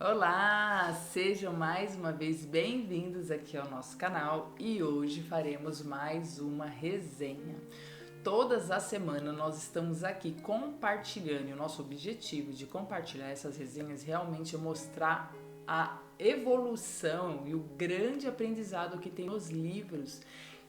Olá, sejam mais uma vez bem-vindos aqui ao nosso canal e hoje faremos mais uma resenha. Todas as semanas nós estamos aqui compartilhando e o nosso objetivo de compartilhar essas resenhas realmente é mostrar a evolução e o grande aprendizado que tem nos livros.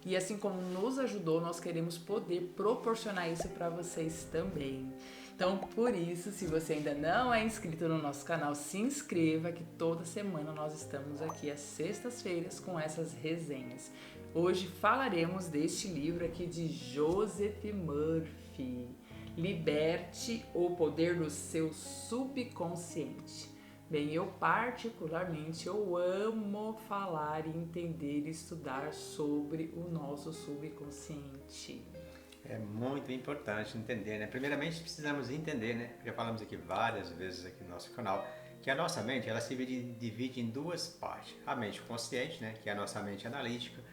E assim como nos ajudou, nós queremos poder proporcionar isso para vocês também. Então, por isso, se você ainda não é inscrito no nosso canal, se inscreva que toda semana nós estamos aqui às sextas-feiras com essas resenhas. Hoje falaremos deste livro aqui de Joseph Murphy, Liberte o Poder do Seu Subconsciente. Bem, eu particularmente amo falar e entender e estudar sobre o nosso subconsciente. É muito importante entender, né? Primeiramente precisamos entender, né? Já falamos aqui várias vezes aqui no nosso canal, que a nossa mente ela se divide em duas partes. A mente consciente, né? Que é a nossa mente analítica,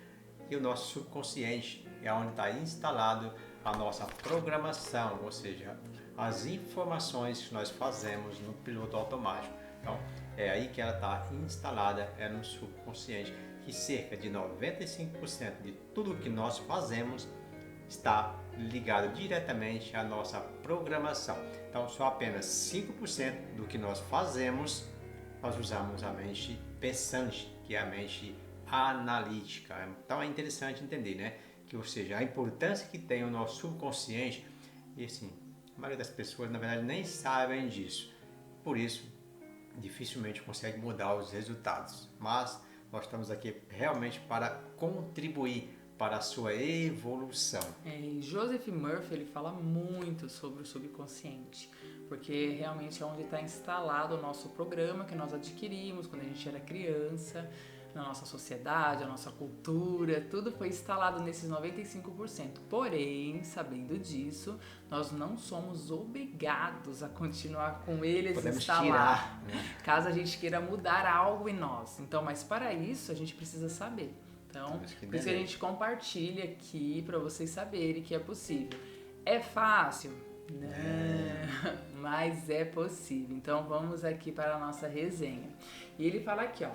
e o nosso subconsciente, é onde está instalado a nossa programação, ou seja, as informações que nós fazemos no piloto automático. Então, é aí que ela está instalada, é no subconsciente, que cerca de 95% de tudo que nós fazemos está ligado diretamente à nossa programação. Então, só apenas 5% do que nós fazemos, nós usamos a mente pensante, que é a mente analítica. Então, é interessante entender, né? Que, ou seja, a importância que tem o nosso subconsciente, e assim, a maioria das pessoas, na verdade, nem sabem disso. Por isso, dificilmente consegue mudar os resultados, mas nós estamos aqui realmente para contribuir para a sua evolução. E Joseph Murphy ele fala muito sobre o subconsciente, porque realmente é onde está instalado o nosso programa que nós adquirimos quando a gente era criança, na nossa sociedade, a nossa cultura, tudo foi instalado nesses 95%. Porém, sabendo disso, nós não somos obrigados a continuar com eles Podemos instalados, tirar, né? caso a gente queira mudar algo em nós. Então, mas para isso a gente precisa saber. Então, por isso que a gente compartilha aqui para vocês saberem que é possível. É fácil? Não, mas é possível. Então, vamos aqui para a nossa resenha. E ele fala aqui, ó.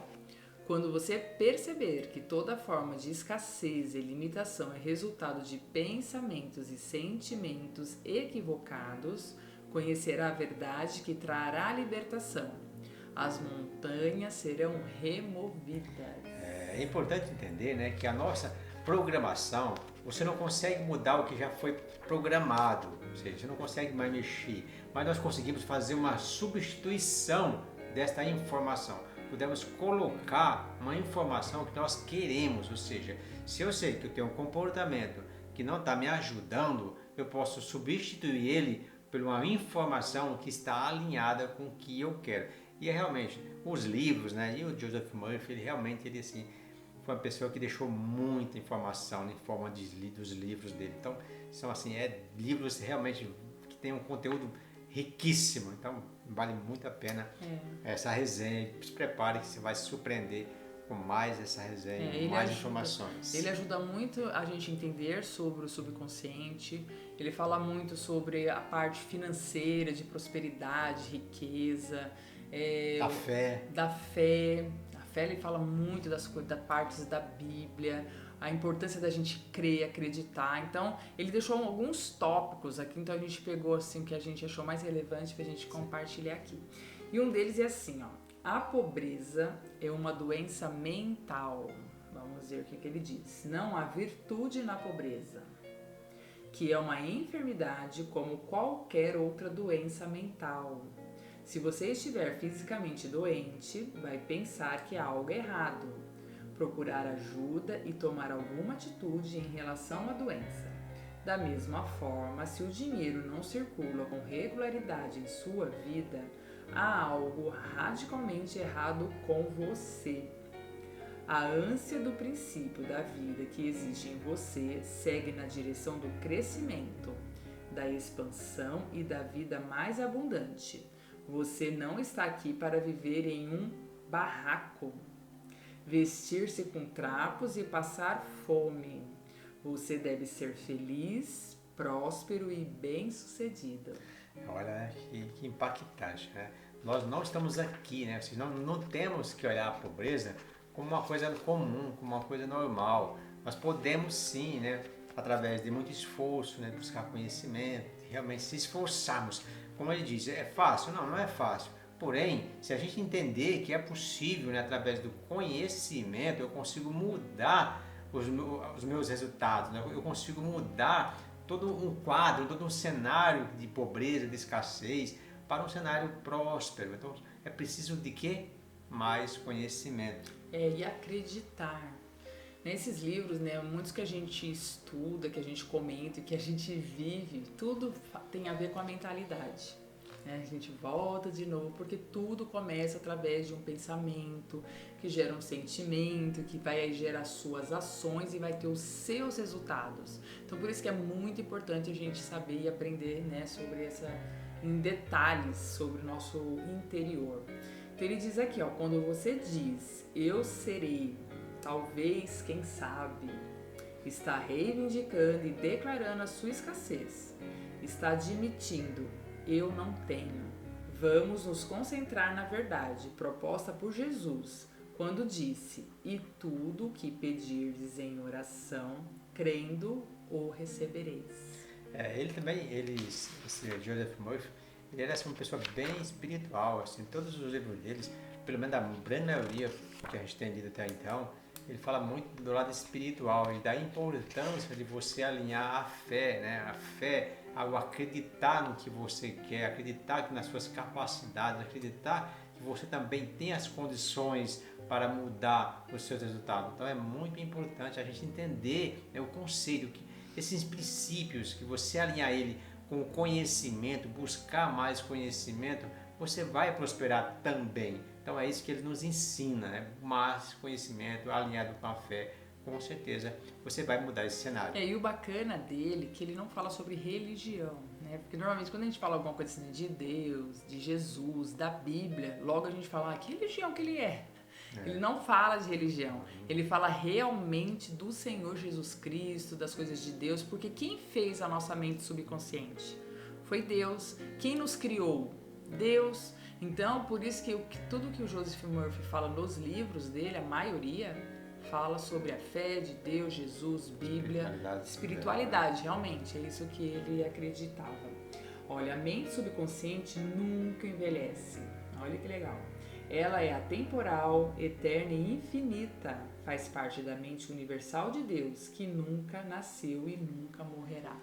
Quando você perceber que toda forma de escassez e limitação é resultado de pensamentos e sentimentos equivocados, conhecerá a verdade que trará libertação. As montanhas serão removidas. É importante entender, né, que a nossa programação, você não consegue mudar o que já foi programado, ou seja, você não consegue mais mexer, mas nós conseguimos fazer uma substituição desta informação. Podemos colocar uma informação que nós queremos, ou seja, se eu sei que eu tenho um comportamento que não está me ajudando, eu posso substituir ele por uma informação que está alinhada com o que eu quero. E é realmente, os livros, né? E o Joseph Murphy, ele assim, foi uma pessoa que deixou muita informação em forma dos livros dele. Então, são assim, livros realmente que têm um conteúdo riquíssimo. Então, vale muito a pena essa resenha. Se prepare que você vai se surpreender com mais essa resenha, mais informações. Ele ajuda muito a gente entender sobre o subconsciente. Ele fala muito sobre a parte financeira, de prosperidade, riqueza. Da fé. A fé ele fala muito das partes da Bíblia, a importância da gente crer, acreditar. Então, ele deixou alguns tópicos aqui, então a gente pegou assim o que a gente achou mais relevante pra gente compartilhar aqui. E um deles é assim, ó: a pobreza é uma doença mental. Vamos ver o que ele diz. Não há virtude na pobreza, que é uma enfermidade como qualquer outra doença mental. Se você estiver fisicamente doente, vai pensar que há algo errado, procurar ajuda e tomar alguma atitude em relação à doença. Da mesma forma, se o dinheiro não circula com regularidade em sua vida, há algo radicalmente errado com você. A ânsia do princípio da vida que existe em você segue na direção do crescimento, da expansão e da vida mais abundante. Você não está aqui para viver em um barraco, vestir-se com trapos e passar fome. Você deve ser feliz, próspero e bem-sucedido. Olha, que impactante, né? Nós não estamos aqui, né? Não temos que olhar a pobreza como uma coisa comum, como uma coisa normal. Nós podemos sim, né? Através de muito esforço, né? Buscar conhecimento, realmente se esforçarmos. Como ele diz, é fácil? Não, não é fácil. Porém, se a gente entender que é possível, né? Através do conhecimento, eu consigo mudar os meus resultados, né? Eu consigo mudar todo um quadro, todo um cenário de pobreza, de escassez, para um cenário próspero. Então, é preciso de quê? Mais conhecimento. E acreditar. Nesses livros, né, muitos que a gente estuda, que a gente comenta, que a gente vive, tudo tem a ver com a mentalidade. Né? A gente volta de novo, porque tudo começa através de um pensamento, que gera um sentimento, que vai gerar suas ações e vai ter os seus resultados. Então, por isso que é muito importante a gente saber e aprender, né, sobre em detalhes sobre o nosso interior. Então, ele diz aqui, ó, quando você diz, eu serei, talvez, quem sabe, está reivindicando e declarando a sua escassez, está admitindo, eu não tenho. Vamos nos concentrar na verdade proposta por Jesus, quando disse, e tudo o que pedirdes em oração, crendo, o recebereis. Ele também, esse Joseph Murphy, ele era assim, uma pessoa bem espiritual, assim, todos os livros deles, pelo menos a grande maioria que a gente tem lido até então, ele fala muito do lado espiritual e da importância de você alinhar a fé, né? A fé ao acreditar no que você quer, acreditar nas suas capacidades, acreditar que você também tem as condições para mudar os seus resultados. Então é muito importante a gente entender, né, o conceito, esses princípios, que você alinhar ele com o conhecimento, buscar mais conhecimento, você vai prosperar também. Então é isso que ele nos ensina, né? Mais conhecimento alinhado com a fé, com certeza você vai mudar esse cenário. E o bacana dele é que ele não fala sobre religião, né? Porque normalmente quando a gente fala alguma coisa assim de Deus, de Jesus, da Bíblia, logo a gente fala, que religião que ele é? Ele não fala de religião, ele fala realmente do Senhor Jesus Cristo, das coisas de Deus, porque quem fez a nossa mente subconsciente? Foi Deus. Quem nos criou? Deus. Então, por isso que tudo que o Joseph Murphy fala nos livros dele, a maioria, fala sobre a fé de Deus, Jesus, Bíblia, espiritualidade, realmente, é isso que ele acreditava. Olha, a mente subconsciente nunca envelhece. Olha que legal. Ela é atemporal, eterna e infinita. Faz parte da mente universal de Deus, que nunca nasceu e nunca morrerá.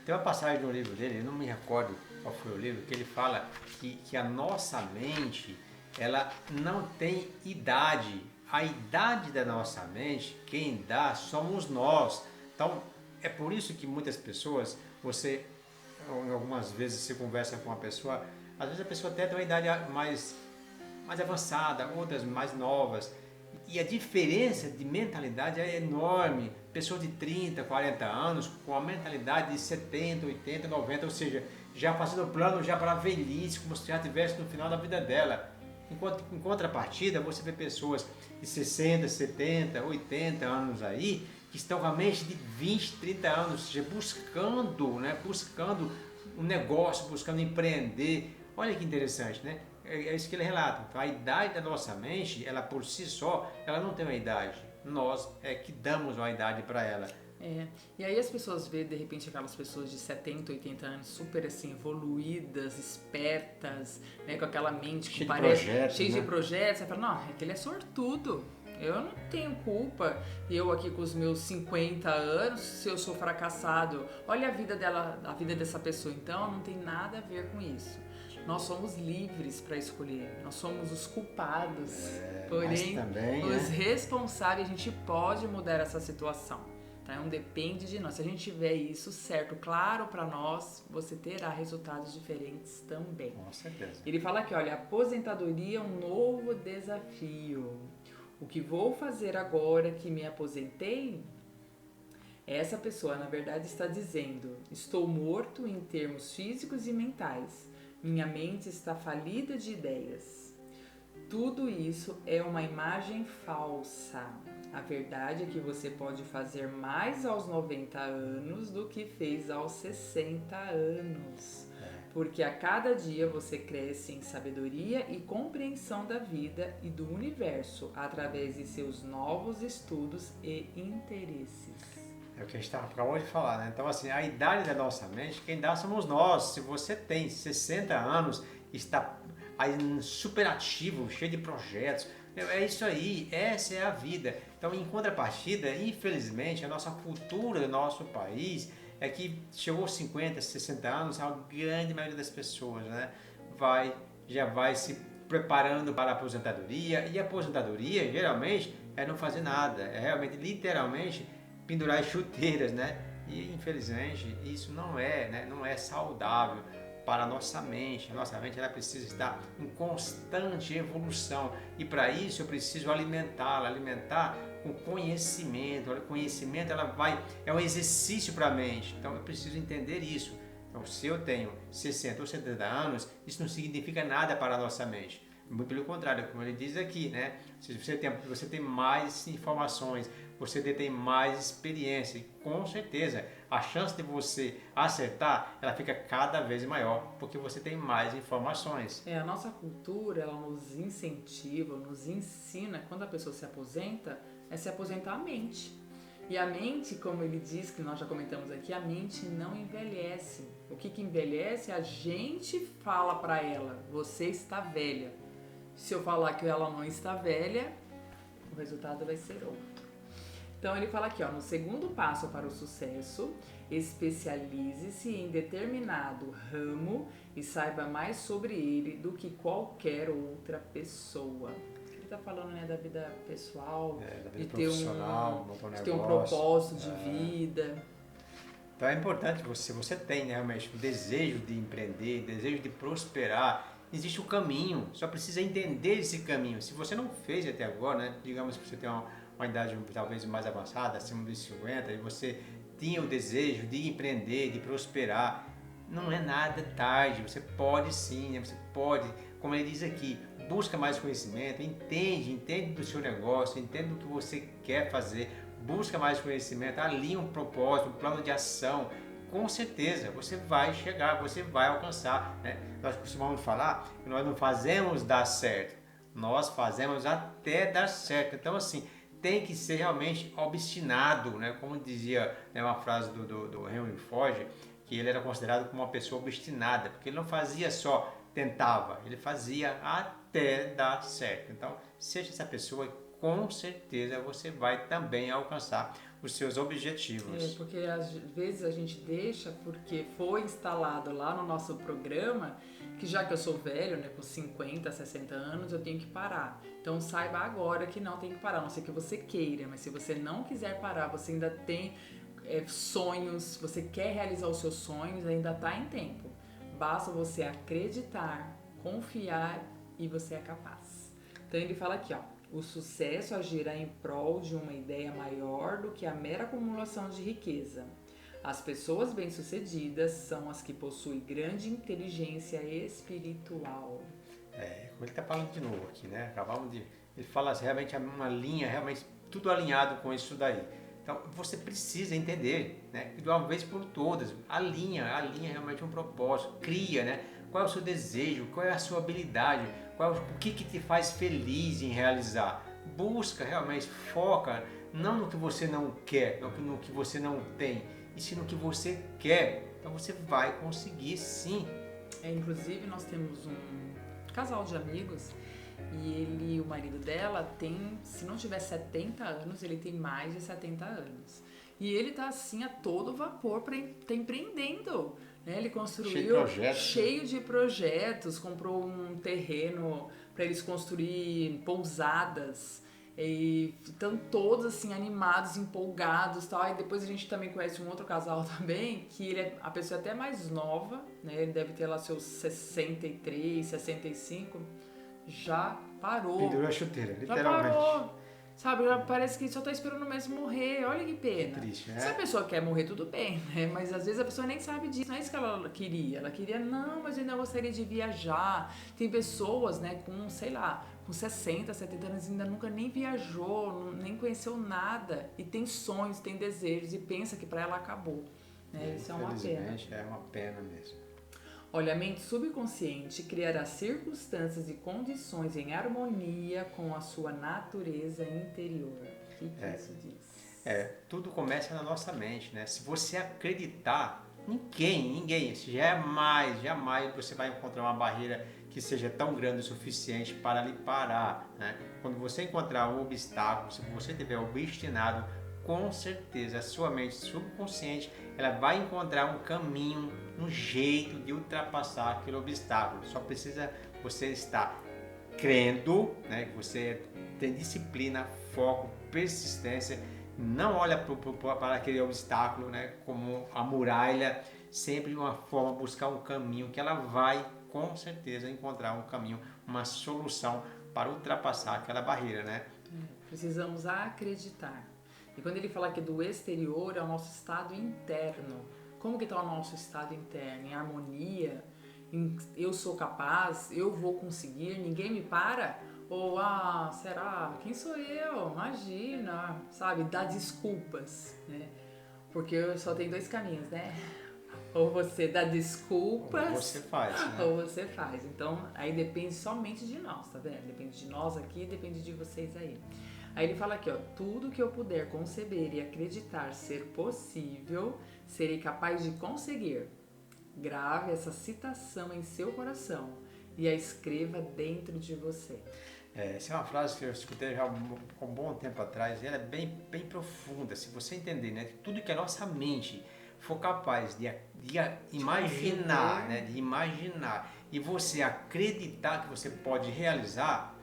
Tem uma passagem no livro dele, eu não me recordo qual foi o livro, que ele fala que a nossa mente, ela não tem idade. A idade da nossa mente, quem dá, somos nós. Então, é por isso que muitas pessoas, algumas vezes você conversa com uma pessoa, às vezes a pessoa até tem uma idade mais avançada, outras mais novas. E a diferença de mentalidade é enorme. Pessoas de 30, 40 anos com a mentalidade de 70, 80, 90, ou seja, já fazendo plano já para a velhice, como se já estivesse no final da vida dela. Em contrapartida, você vê pessoas de 60, 70, 80 anos aí, que estão com a mente de 20, 30 anos, ou seja, buscando um negócio, buscando empreender. Olha que interessante, né? É isso que ele relata. Então, a idade da nossa mente, ela por si só, ela não tem uma idade. Nós é que damos uma idade para ela. E aí as pessoas vêem, de repente, aquelas pessoas de 70, 80 anos super assim, evoluídas, espertas, né, com aquela mente que parece cheia de projetos. Você fala, não, é que ele é sortudo. Eu não tenho culpa, eu aqui com os meus 50 anos, se eu sou fracassado. Olha a vida dessa pessoa. Então, não tem nada a ver com isso. Nós somos livres para escolher, nós somos os culpados, porém também, os responsáveis. A gente pode mudar essa situação, tá? Não depende de nós. Se a gente tiver isso certo, claro para nós, você terá resultados diferentes também. Com certeza. Ele fala aqui, olha, aposentadoria é um novo desafio. O que vou fazer agora que me aposentei? Essa pessoa, na verdade, está dizendo, estou morto em termos físicos e mentais. Minha mente está falida de ideias. Tudo isso é uma imagem falsa. A verdade é que você pode fazer mais aos 90 anos do que fez aos 60 anos. porque a cada dia você cresce em sabedoria e compreensão da vida e do universo através de seus novos estudos e interesses. É o que a gente acabou de falar, né? Então, assim, a idade da nossa mente, quem dá somos nós. Se você tem 60 anos, está aí super ativo, cheio de projetos, é isso aí, essa é a vida. Então, em contrapartida, infelizmente, a nossa cultura do nosso país é que chegou aos 50, 60 anos, a grande maioria das pessoas, né, já vai se preparando para a aposentadoria, e a aposentadoria, geralmente, é não fazer nada, é realmente, literalmente, pendurar as chuteiras, né? E, infelizmente, isso não é saudável para a nossa mente. A nossa mente ela precisa estar em constante evolução e para isso eu preciso alimentar com conhecimento. O conhecimento é um exercício para a mente, então eu preciso entender isso. Então, se eu tenho 60 ou 70 anos, isso não significa nada para a nossa mente. Muito pelo contrário, como ele diz aqui, né? Se você tem mais informações, você tem mais experiência e com certeza a chance de você acertar, ela fica cada vez maior porque você tem mais informações. A nossa cultura, ela nos incentiva, nos ensina, quando a pessoa se aposenta, é se aposentar a mente. E a mente, como ele diz, que nós já comentamos aqui, a mente não envelhece. O que envelhece, a gente fala para ela, você está velha. Se eu falar que ela não está velha, o resultado vai ser outro. Então ele fala aqui, ó, no segundo passo para o sucesso, especialize-se em determinado ramo e saiba mais sobre ele do que qualquer outra pessoa. Ele está falando, né, da vida pessoal, da vida profissional, de ter um propósito de vida. Então é importante você tem, né, realmente o desejo de empreender, desejo de prosperar. Existe um caminho, só precisa entender esse caminho. Se você não fez até agora, né, digamos que você tem uma idade talvez mais avançada, acima dos 50, e você tinha o desejo de empreender, de prosperar, não é nada tarde, você pode sim, né? Você pode, como ele diz aqui, busca mais conhecimento, entende do seu negócio, entende do que você quer fazer, busca mais conhecimento, alinha um propósito, um plano de ação, com certeza você vai chegar, você vai alcançar, né? Nós costumamos falar que nós não fazemos dar certo, nós fazemos até dar certo. Então assim, tem que ser realmente obstinado, né? Como dizia, né, uma frase do Henry Ford, que ele era considerado como uma pessoa obstinada, porque ele não fazia só tentava, ele fazia até dar certo. Então, seja essa pessoa, com certeza você vai também alcançar os seus objetivos. Porque às vezes a gente deixa porque foi instalado lá no nosso programa que já que eu sou velho, né, com 50, 60 anos, eu tenho que parar. Então saiba agora que não tem que parar, a não ser que você queira, mas se você não quiser parar, você ainda tem sonhos, você quer realizar os seus sonhos, ainda está em tempo. Basta você acreditar, confiar e você é capaz. Então ele fala aqui, ó, o sucesso agirá em prol de uma ideia maior do que a mera acumulação de riqueza. As pessoas bem-sucedidas são as que possuem grande inteligência espiritual. Como ele está falando de novo aqui, né? Ele fala realmente uma linha, realmente tudo alinhado com isso daí. Então você precisa entender, né? De uma vez por todas, alinha realmente um propósito, cria, né? Qual é o seu desejo, qual é a sua habilidade, o que te faz feliz em realizar. Busca realmente, foca não no que você não quer, no que você não tem, e sim no que você quer. Então você vai conseguir sim. Inclusive nós temos um casal de amigos e o marido dela tem, se não tiver 70 anos, ele tem mais de 70 anos. E ele tá assim a todo vapor, tá empreendendo. Né? Ele construiu cheio de projetos, comprou um terreno para eles construir pousadas. E estão todos assim animados, empolgados, tal. E depois a gente também conhece um outro casal também, que a pessoa é até mais nova, né? Ele deve ter lá seus 63, 65, já parou. Pendurou a chuteira, literalmente. Já parou. Sabe, já parece que só tá esperando mesmo morrer. Olha que pena. Que triste, né? Se a pessoa quer morrer, tudo bem, né? Mas às vezes a pessoa nem sabe disso. Não é isso que ela queria. Ela queria, não, mas eu ainda gostaria de viajar. Tem pessoas, né, com, sei lá, com 60, 70 anos, ainda nunca nem viajou, nem conheceu nada. E tem sonhos, tem desejos e pensa que pra ela acabou. Né? Isso é uma pena. É uma pena mesmo. Olha, a mente subconsciente criará circunstâncias e condições em harmonia com a sua natureza interior. O que isso diz? Tudo começa na nossa mente, né? Se você acreditar, ninguém, jamais você vai encontrar uma barreira que seja tão grande o suficiente para lhe parar, né? Quando você encontrar um obstáculo, se você estiver obstinado, com certeza a sua mente subconsciente ela vai encontrar um caminho, um jeito de ultrapassar aquele obstáculo. Só precisa você estar crendo, né? Que você tem disciplina, foco, persistência. Não olha para aquele obstáculo, né, como a muralha, sempre de uma forma buscar um caminho que ela vai com certeza encontrar um caminho, uma solução para ultrapassar aquela barreira, né? Precisamos acreditar. E quando ele fala aqui do exterior, é o nosso estado interno. Como que está o nosso estado interno? Em harmonia? Eu sou capaz? Eu vou conseguir? Ninguém me para? Ou, será? Quem sou eu? Imagina, sabe? Dá desculpas, né? Porque só tem dois caminhos, né? Ou você dá desculpas, ou você faz, né? Ou você faz. Então, aí depende somente de nós, tá vendo? Depende de nós aqui, depende de vocês aí. Aí ele fala aqui, ó, tudo que eu puder conceber e acreditar ser possível, serei capaz de conseguir. Grave essa citação em seu coração e a escreva dentro de você. Essa é uma frase que eu escutei já há um bom tempo atrás, e ela é bem profunda. Se você entender, né, tudo que a nossa mente for capaz de imaginar, né, de imaginar, e você acreditar que você pode realizar,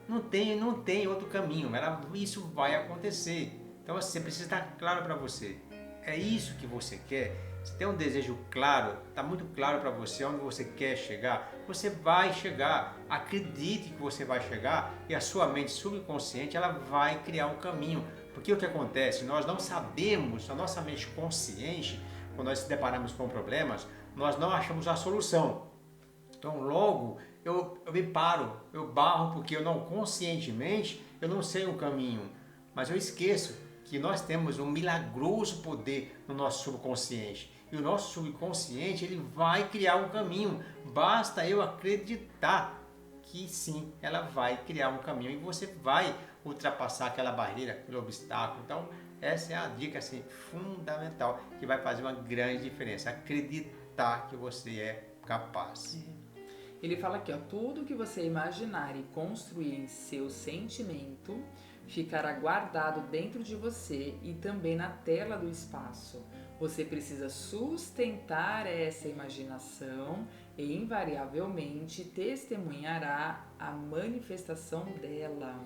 não tem outro caminho. Isso vai acontecer. Então você precisa estar claro para você. É isso que você quer? Se tem um desejo claro, está muito claro para você onde você quer chegar, você vai chegar. Acredite que você vai chegar e a sua mente subconsciente ela vai criar um caminho. Porque o que acontece? Nós não sabemos, a nossa mente consciente, quando nós se deparamos com problemas, nós não achamos a solução. Então logo eu me paro, eu barro porque eu não conscientemente, eu não sei o caminho, mas eu esqueço que nós temos um milagroso poder no nosso subconsciente. E o nosso subconsciente ele vai criar um caminho. Basta eu acreditar que sim, ela vai criar um caminho e você vai ultrapassar aquela barreira, aquele obstáculo. Então, essa é a dica assim, fundamental que vai fazer uma grande diferença. Acreditar que você é capaz. Ele fala aqui, ó, tudo que você imaginar e construir em seu sentimento ficará guardado dentro de você e também na tela do espaço. Você precisa sustentar essa imaginação e invariavelmente testemunhará a manifestação dela.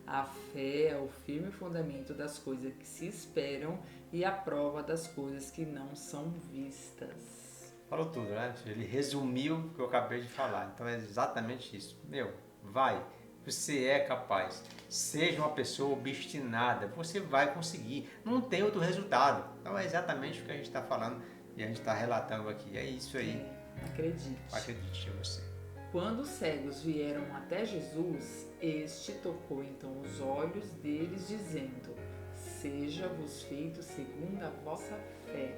A fé é o firme fundamento das coisas que se esperam e a prova das coisas que não são vistas. Falou tudo, né? Ele resumiu o que eu acabei de falar. Então é exatamente isso. Vai. Você é capaz. Seja uma pessoa obstinada. Você vai conseguir. Não tem outro resultado. Então é exatamente o que a gente está falando e a gente está relatando aqui. É isso aí. Acredite. Acredite em você. Quando os cegos vieram até Jesus, este tocou então os olhos deles, dizendo: seja-vos feito segundo a vossa fé.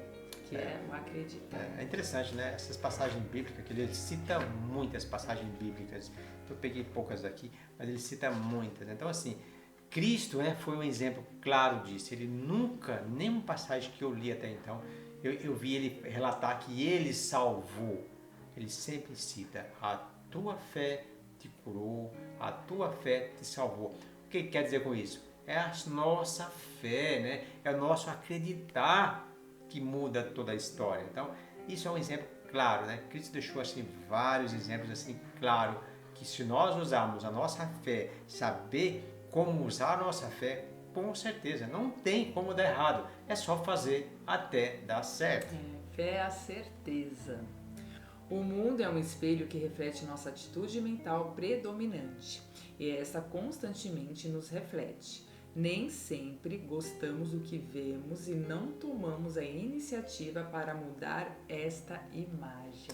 Que é o acreditar. É interessante, né? Essas passagens bíblicas, que ele cita muitas passagens bíblicas. Eu peguei poucas aqui, mas ele cita muitas. Então, assim, Cristo foi um exemplo claro disso. Ele nunca, nenhuma passagem que eu li até então, eu vi ele relatar que ele salvou. Ele sempre cita: a tua fé te curou, a tua fé te salvou. O que quer dizer com isso? É a nossa fé, né? É o nosso acreditar que muda toda a história. Então, isso é um exemplo claro, né? Cristo deixou assim vários exemplos assim claro que se nós usarmos a nossa fé, saber como usar a nossa fé, com certeza não tem como dar errado. É só fazer até dar certo. Fé é a certeza. O mundo é um espelho que reflete nossa atitude mental predominante e essa constantemente nos reflete. Nem sempre gostamos do que vemos e não tomamos a iniciativa para mudar esta imagem.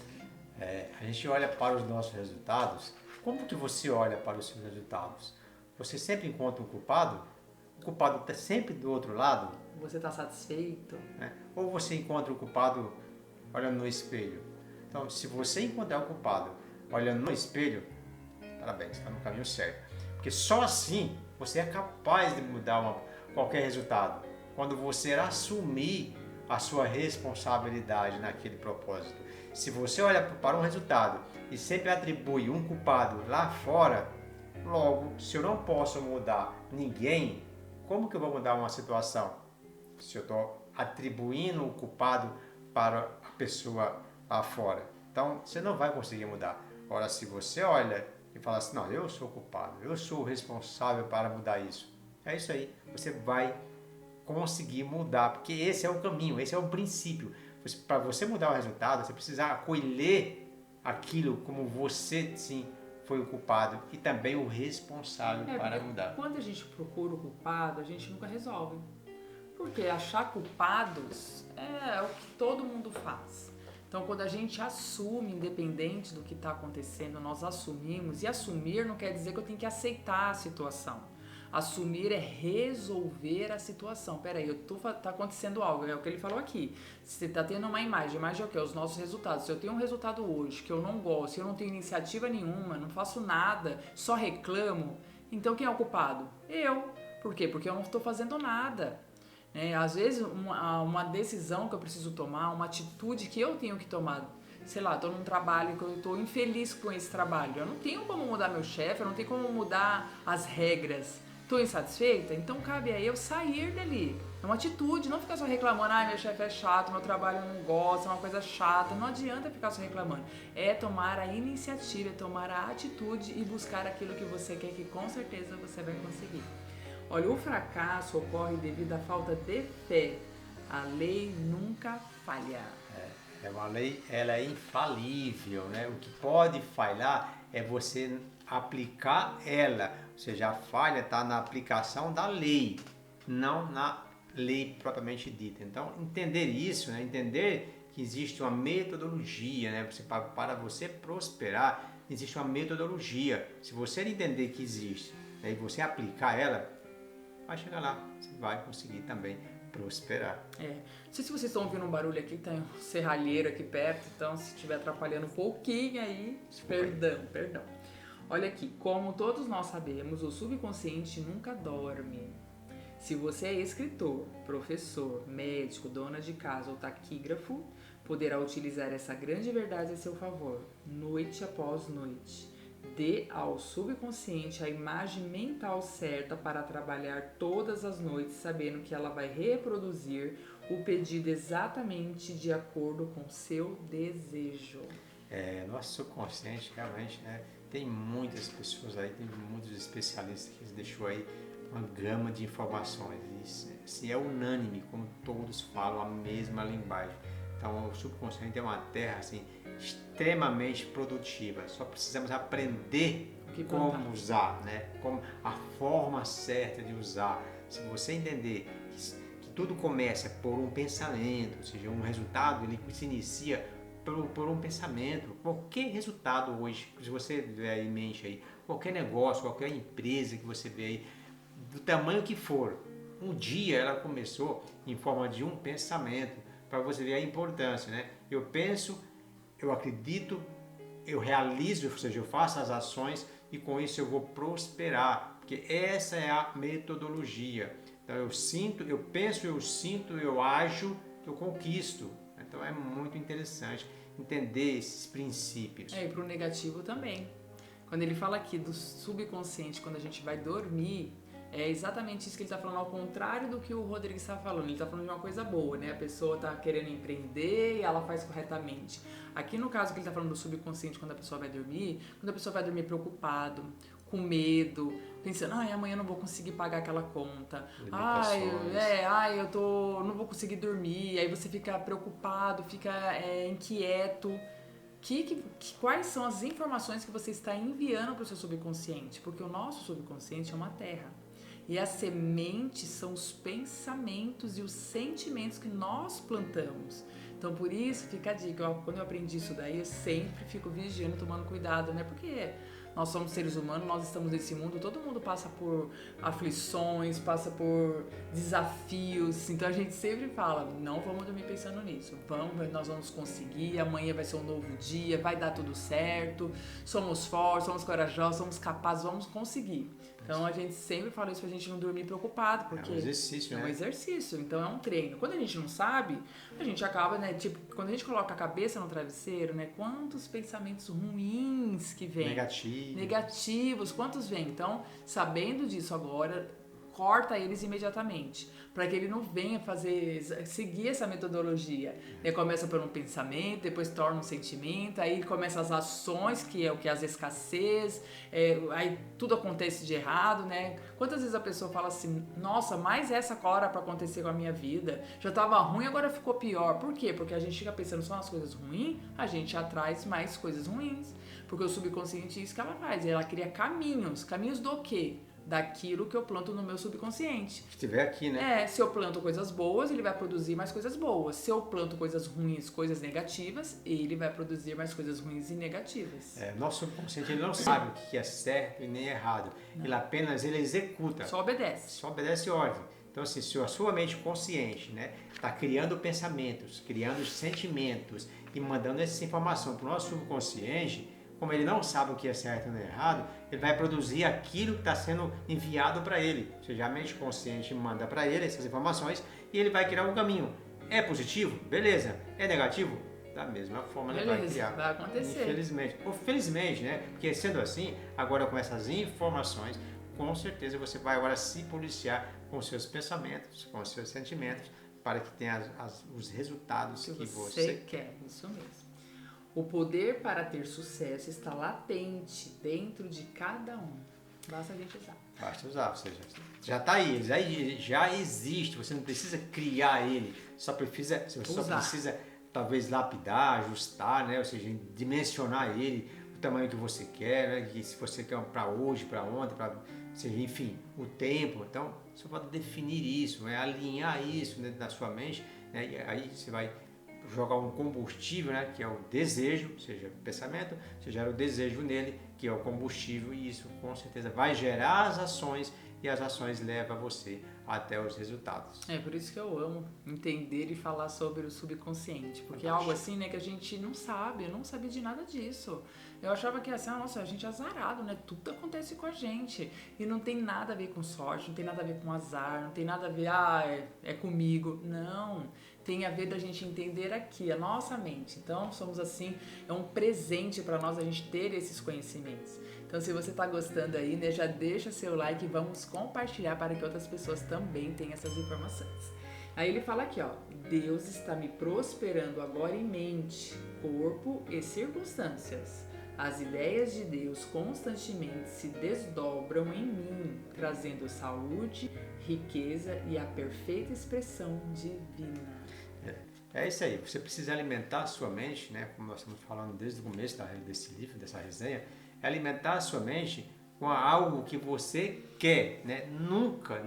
A gente olha para os nossos resultados. Como que você olha para os seus resultados? Você sempre encontra um culpado? O culpado está sempre do outro lado? Você está satisfeito? Ou você encontra o culpado olhando no espelho? Então, se você encontrar o culpado olhando no espelho, parabéns, está no caminho certo. Porque só assim você é capaz de mudar qualquer resultado. Quando você assumir a sua responsabilidade naquele propósito. Se você olha para um resultado e sempre atribui um culpado lá fora, logo, se eu não posso mudar ninguém, como que eu vou mudar uma situação? Se eu estou atribuindo o culpado para a pessoa lá fora. Então, você não vai conseguir mudar. Agora, se você olha e fala assim, não, eu sou o culpado, eu sou o responsável para mudar isso. É isso aí, você vai conseguir mudar, porque esse é o caminho, esse é o princípio. Para você mudar o resultado, você precisa acolher aquilo como você, sim, foi o culpado e também o responsável para mudar. Quando a gente procura o culpado, a gente nunca resolve. Porque achar culpados é o que todo mundo faz. Então, quando a gente assume, independente do que está acontecendo, nós assumimos. E assumir não quer dizer que eu tenho que aceitar a situação. Assumir é resolver a situação. Peraí, tá acontecendo algo, é o que ele falou aqui. Você tá tendo uma imagem é o quê? Os nossos resultados. Se eu tenho um resultado hoje que eu não gosto, se eu não tenho iniciativa nenhuma, não faço nada, só reclamo, então quem é o culpado? Eu. Por quê? Porque eu não estou fazendo nada. Às vezes, uma decisão que eu preciso tomar, uma atitude que eu tenho que tomar, sei lá, estou num trabalho que eu estou infeliz com esse trabalho, eu não tenho como mudar meu chefe, eu não tenho como mudar as regras. Estou insatisfeita? Então cabe a eu sair dali. É uma atitude, não ficar só reclamando, meu chefe é chato, meu trabalho eu não gosto, é uma coisa chata. Não adianta ficar só reclamando. É tomar a iniciativa, é tomar a atitude e buscar aquilo que você quer, que com certeza você vai conseguir. Olha, o fracasso ocorre devido à falta de fé. A lei nunca falha. É uma lei, ela é infalível, né? O que pode falhar é você aplicar ela. Ou seja, a falha está na aplicação da lei, não na lei propriamente dita. Então, entender isso, né? Entender que existe uma metodologia, né? Para você prosperar, existe uma metodologia. Se você entender que existe, né? E você aplicar ela, vai chegar lá, você vai conseguir também prosperar. Não sei se vocês estão ouvindo um barulho aqui, tem um serralheiro aqui perto, então se estiver atrapalhando um pouquinho aí, perdão. Olha aqui, como todos nós sabemos, o subconsciente nunca dorme. Se você é escritor, professor, médico, dona de casa ou taquígrafo, poderá utilizar essa grande verdade a seu favor, noite após noite. Dê ao subconsciente a imagem mental certa para trabalhar todas as noites, sabendo que ela vai reproduzir o pedido exatamente de acordo com seu desejo. Nosso subconsciente realmente, né? Tem muitas pessoas aí, tem muitos especialistas que deixou aí uma gama de informações. E assim, é unânime, como todos falam a mesma linguagem. Então, o subconsciente é uma terra assim, extremamente produtiva. Só precisamos aprender como usar, né? Como a forma certa de usar. Se você entender que tudo começa por um pensamento, ou seja, um resultado ele se inicia por um pensamento. Qualquer resultado hoje, se você vê em mente aí, qualquer negócio, qualquer empresa que você vê aí, do tamanho que for, um dia ela começou em forma de um pensamento, para você ver a importância, né? Eu penso, eu acredito, eu realizo, ou seja, eu faço as ações e com isso eu vou prosperar, porque essa é a metodologia. Então eu sinto, eu penso, eu sinto, eu ajo, eu conquisto. Então é muito interessante entender esses princípios. E para o negativo também. Quando ele fala aqui do subconsciente, quando a gente vai dormir, é exatamente isso que ele está falando, ao contrário do que o Rodrigo está falando. Ele está falando de uma coisa boa, né? A pessoa está querendo empreender e ela faz corretamente. Aqui no caso que ele está falando do subconsciente, quando a pessoa vai dormir, quando a pessoa vai dormir preocupado, com medo, pensando, amanhã eu não vou conseguir pagar aquela conta, não vou conseguir dormir, aí você fica preocupado, fica inquieto. Quais são as informações que você está enviando para o seu subconsciente? Porque o nosso subconsciente é uma terra. E as sementes são os pensamentos e os sentimentos que nós plantamos. Então, por isso, fica a dica. Quando eu aprendi isso daí, eu sempre fico vigiando, tomando cuidado, né? Porque nós somos seres humanos, nós estamos nesse mundo, todo mundo passa por aflições, passa por desafios, então a gente sempre fala, não vamos dormir pensando nisso, nós vamos conseguir, amanhã vai ser um novo dia, vai dar tudo certo, somos fortes, somos corajosos, somos capazes, vamos conseguir. Então a gente sempre fala isso pra gente não dormir preocupado, porque é um exercício, né? É um exercício, então é um treino. Quando a gente não sabe, a gente acaba, né, tipo, quando a gente coloca a cabeça no travesseiro, né, quantos pensamentos ruins que vêm. Negativos, quantos vêm? Então, sabendo disso agora, corta eles imediatamente, para que ele não venha seguir essa metodologia. Ele começa por um pensamento, depois torna um sentimento, aí começa as ações, que é o que é as escassez, aí tudo acontece de errado, né? Quantas vezes a pessoa fala assim, nossa, mais essa hora para acontecer com a minha vida, já estava ruim, agora ficou pior. Por quê? Porque a gente fica pensando só nas coisas ruins, a gente atrai mais coisas ruins, porque o subconsciente é isso que ela faz, ela cria caminhos do quê? Daquilo que eu planto no meu subconsciente. Se estiver aqui, né? Se eu planto coisas boas, ele vai produzir mais coisas boas. Se eu planto coisas ruins, coisas negativas, ele vai produzir mais coisas ruins e negativas. Nosso subconsciente ele não sabe o que é certo e nem errado. Não. Ele executa. Só obedece ordem. Então, assim, se a sua mente consciente, né, está criando pensamentos, criando sentimentos e mandando essa informação para o nosso subconsciente, como ele não sabe o que é certo e nem errado, ele vai produzir aquilo que está sendo enviado para ele. Ou seja, a mente consciente manda para ele essas informações e ele vai criar um caminho. É positivo? Beleza. É negativo? Da mesma forma ele vai criar. Vai acontecer. Infelizmente. Ou felizmente, né? Porque sendo assim, agora com essas informações, com certeza você vai agora se policiar com os seus pensamentos, com os seus sentimentos, para que tenha os resultados que você quer. Isso mesmo. O poder para ter sucesso está latente dentro de cada um. Basta a gente usar. Basta usar, ou seja, já está aí, ele já existe, você não precisa criar ele, você só precisa talvez lapidar, ajustar, né? Ou seja, dimensionar ele, o tamanho que você quer, né? Que se você quer para hoje, para ontem, enfim, o tempo. Então, você pode definir isso, né? Alinhar isso dentro da sua mente, né? E aí você vai jogar um combustível, né, que é o desejo, ou seja, pensamento, você gera o desejo nele, que é o combustível, e isso com certeza vai gerar as ações, e as ações levam você até os resultados. Por isso que eu amo entender e falar sobre o subconsciente, porque é algo assim, né, que a gente não sabe, eu não sabia de nada disso. Eu achava que assim, nossa, a gente é azarado, né? Tudo acontece com a gente. E não tem nada a ver com sorte, não tem nada a ver com azar, não tem nada a ver, é comigo. Não. Tem a ver da gente entender aqui, a nossa mente. Então, somos assim, é um presente para nós a gente ter esses conhecimentos. Então, se você está gostando aí, né, já deixa seu like e vamos compartilhar para que outras pessoas também tenham essas informações. Aí ele fala aqui, ó, Deus está me prosperando agora em mente, corpo e circunstâncias. As ideias de Deus constantemente se desdobram em mim, trazendo saúde, riqueza e a perfeita expressão divina. É isso aí, você precisa alimentar a sua mente, né? Como nós estamos falando desde o começo desse livro, dessa resenha, é alimentar a sua mente com algo que você quer, né? Nunca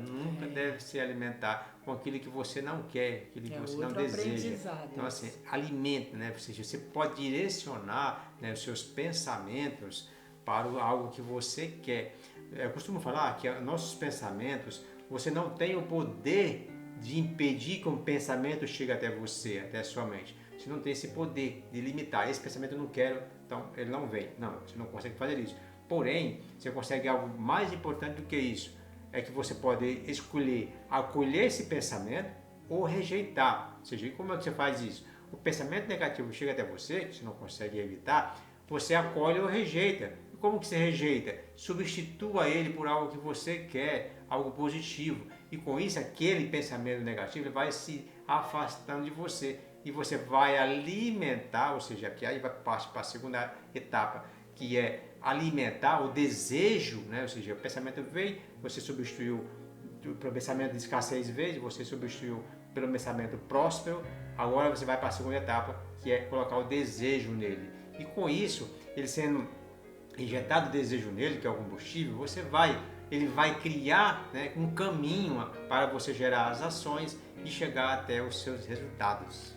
deve se alimentar com aquilo que você não quer, aquilo que você não deseja. Então, assim, alimenta, né? Ou seja, você pode direcionar, né, os seus pensamentos para algo que você quer. Eu costumo falar que nossos pensamentos, você não tem o poder de impedir que um pensamento chegue até você, até a sua mente. Você não tem esse poder de limitar. Esse pensamento eu não quero, então ele não vem. Não, você não consegue fazer isso. Porém, você consegue algo mais importante do que isso. É que você pode escolher acolher esse pensamento ou rejeitar. Ou seja, como é que você faz isso? O pensamento negativo chega até você, que você não consegue evitar, você acolhe ou rejeita. E como que você rejeita? Substitua ele por algo que você quer, algo positivo. E com isso, aquele pensamento negativo vai se afastando de você. E você vai alimentar, ou seja, que aí vai partir para a segunda etapa, que é alimentar o desejo, né? Ou seja, o pensamento veio, você substituiu pelo pensamento de escassez vezes, você substituiu pelo pensamento próspero, agora você vai para a segunda etapa, que é colocar o desejo nele. E com isso, ele sendo injetado o desejo nele, que é o combustível, ele vai criar, né, um caminho para você gerar as ações e chegar até os seus resultados.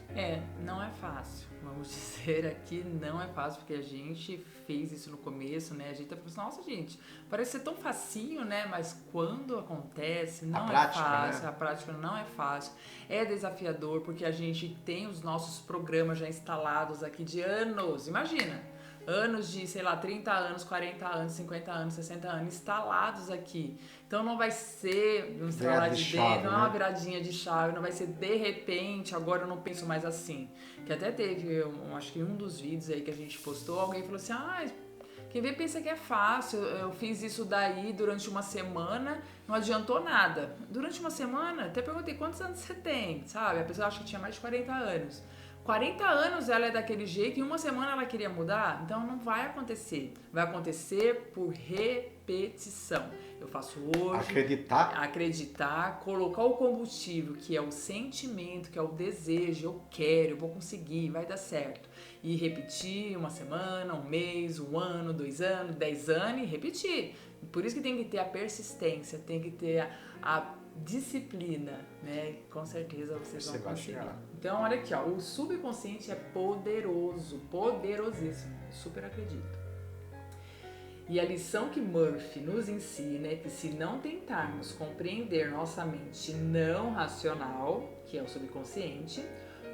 Não é fácil. Vamos dizer aqui, não é fácil, porque a gente fez isso no começo, né? A gente tá pensando, nossa, gente, parece ser tão facinho, né? Mas quando acontece, não é fácil. Né? A prática não é fácil. É desafiador, porque a gente tem os nossos programas já instalados aqui de anos. Imagina, anos de, sei lá, 30 anos, 40 anos, 50 anos, 60 anos instalados aqui. Então não vai ser um instalar de dedo, não é uma viradinha de chave, não vai ser de repente, agora eu não penso mais assim. Que até teve, acho que um dos vídeos aí que a gente postou, alguém falou assim, quem vê pensa que é fácil, eu fiz isso daí durante uma semana, não adiantou nada. Durante uma semana, até perguntei quantos anos você tem, sabe? A pessoa acha que tinha mais de 40 anos. 40 anos ela é daquele jeito e em uma semana ela queria mudar, então não vai acontecer. Vai acontecer por repetição. Eu faço hoje. Acreditar, colocar o combustível, que é o sentimento, que é o desejo, eu quero, eu vou conseguir, vai dar certo. E repetir uma semana, um mês, um ano, 2 anos, 10 anos e repetir. Por isso que tem que ter a persistência, tem que ter a disciplina, né? Com certeza vocês vão conseguir. Então, olha aqui, ó, o subconsciente é poderoso, poderosíssimo, super acredito. E a lição que Murphy nos ensina é que se não tentarmos compreender nossa mente não racional, que é o subconsciente,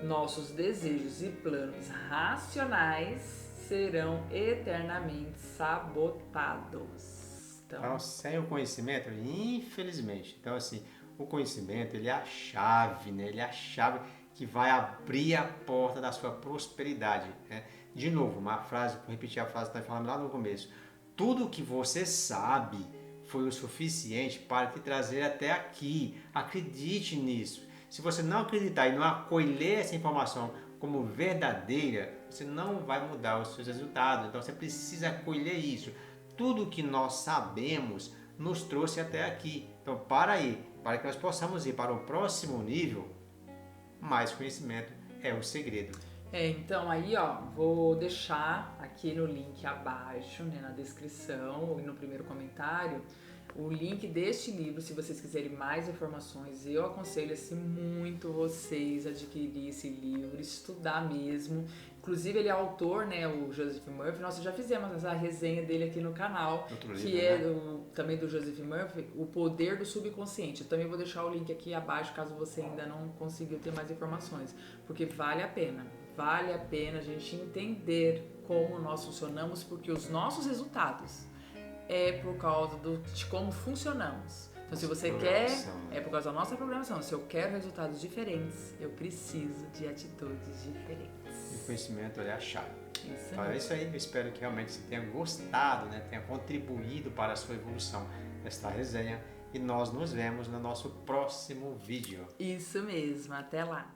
nossos desejos e planos racionais serão eternamente sabotados. Então, sem o conhecimento, infelizmente, então assim, o conhecimento, ele é a chave, né? Ele é a chave que vai abrir a porta da sua prosperidade, né? De novo, uma frase, vou repetir a frase que nós falamos lá no começo. Tudo que você sabe foi o suficiente para te trazer até aqui. Acredite nisso. Se você não acreditar e não acolher essa informação como verdadeira, você não vai mudar os seus resultados. Então, você precisa acolher isso. Tudo que nós sabemos nos trouxe até aqui. Então, para que nós possamos ir para o próximo nível, mais conhecimento é o segredo. Então aí, ó, vou deixar aqui no link abaixo, né, na descrição ou no primeiro comentário, o link deste livro. Se vocês quiserem mais informações, eu aconselho assim, muito vocês adquirir esse livro, estudar mesmo. Inclusive ele é autor, né, o Joseph Murphy. Nós já fizemos essa resenha dele aqui no canal, que é também do Joseph Murphy, O Poder do Subconsciente. Eu também vou deixar o link aqui abaixo caso você ainda não conseguiu ter mais informações, porque vale a pena a gente entender como nós funcionamos, porque os nossos resultados é por causa de como funcionamos. Então, se você quer, é por causa da nossa programação. Se eu quero resultados diferentes, eu preciso de atitudes diferentes. E o conhecimento é a chave. Então é isso aí. Eu espero que realmente você tenha gostado, né? Tenha contribuído para a sua evolução desta resenha. E nós nos vemos no nosso próximo vídeo. Isso mesmo. Até lá.